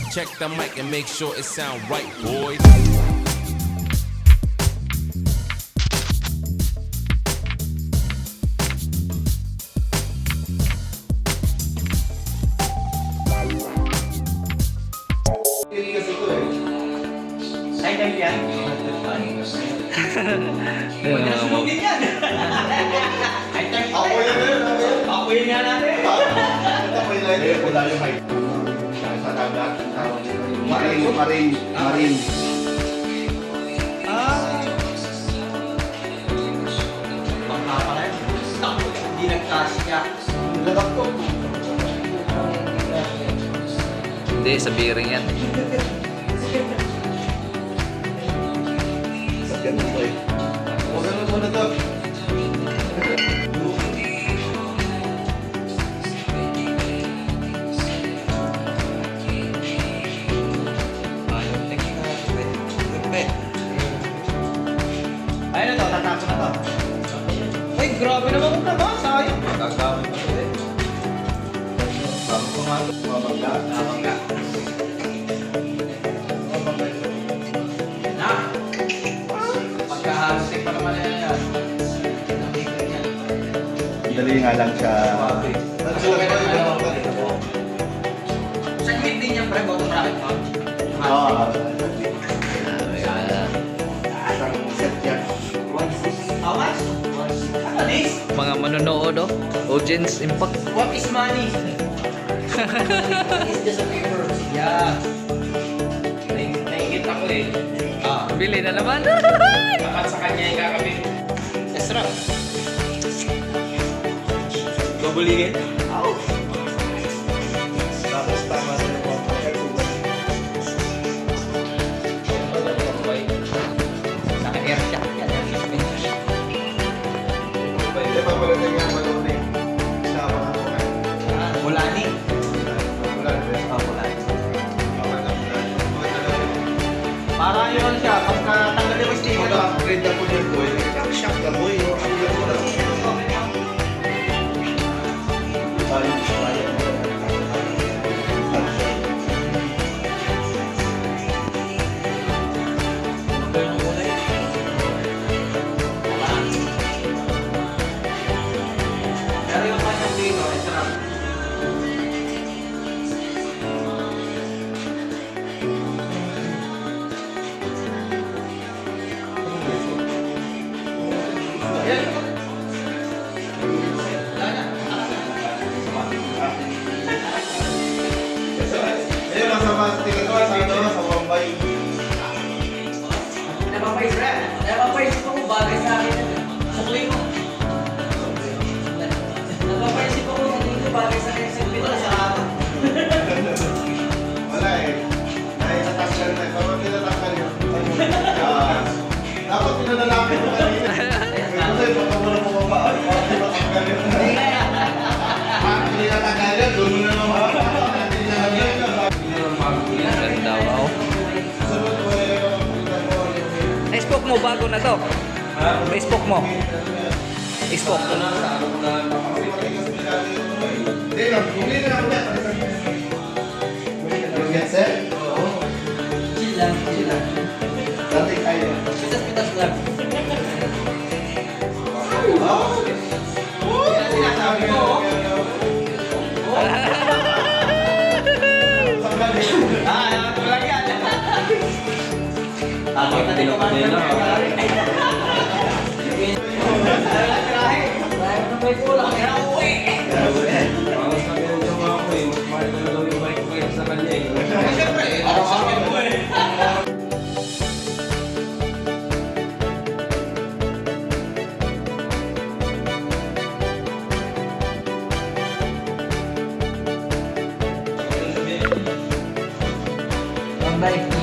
Check the mic and make sure it sound right, boys. Ay, dahil yan. Huwag na sunugin yan. Ay, tayo pa rin. Ako yun nga natin. Wala yung height. Sa dagat, ang tawag nila yung marine. Bangka pala yun. Hindi nagkasya. Lalak ko. Hindi, sa bearing yan. Sakyan mo ba eh? Huwag ganun muna to. Ayun na to, tatapos na to. Ay, grabe naman kung naman. Sayang. Gagamit pa to eh. Bago ko nga ito. Mabangga. Mabangga. Na! Pagka-harvesting pa naman yan. Namikan yan. Dali nga lang siya. Grabe. Sa grid din yan, pre. Bottom bracket mo. Oo. Isang set yan. How much? Ano this? Mga manonood, oh. Audience impact. What is money? It's just a paper. Yeah. Naingit ako eh. Bili na naman. Bakit sa kanya ikakabit? Esra. Babulingin? Ow! Tapos tama sa mga Sa akin air shock yan. Hindi pa pala na yung malunay. Sama na po kayo. Mulani. Wala na ba? Mulani. Wala na. Parang yun siya. Pagka tanggalin mo yung sticker. Mag-upgrade na po yun, boy. Ang shock na, boy. Upgrade mo lang. Pero yung kanyang dito, esra. Ayan. Wala na. Ayun, nasa mastic ito, sa Bombay. Napapais na. Napapais ko kung bagay sa akin. Sukli mo. Napapais ko kung hindi ko bagay sa akin. Sukli mo na sa akin. Wala eh. Dahil natakal na. Kapag tinatakal yun. Dapat pinadalapin mo kanina. Kasi baka mo na pumapaan. Bakit tinatakal yun? Bakit tinatakal yun? Doon mo na naman. Ganda, wow. Sunod mo eh. Na-spoke mo, bago na to. Na-spoke mo. Spoke. Hindi lang. Bumili na ako yan. Yung get set? Chill lang. Chill lang. Dati kaya. Pitas-pitas lang. Oh! Sinasabi ko. Ito lang yan. Takot na din naman yung nangyari. May kulang. Kaya uwi. Siyempre, ako sa akin mo eh. Bye.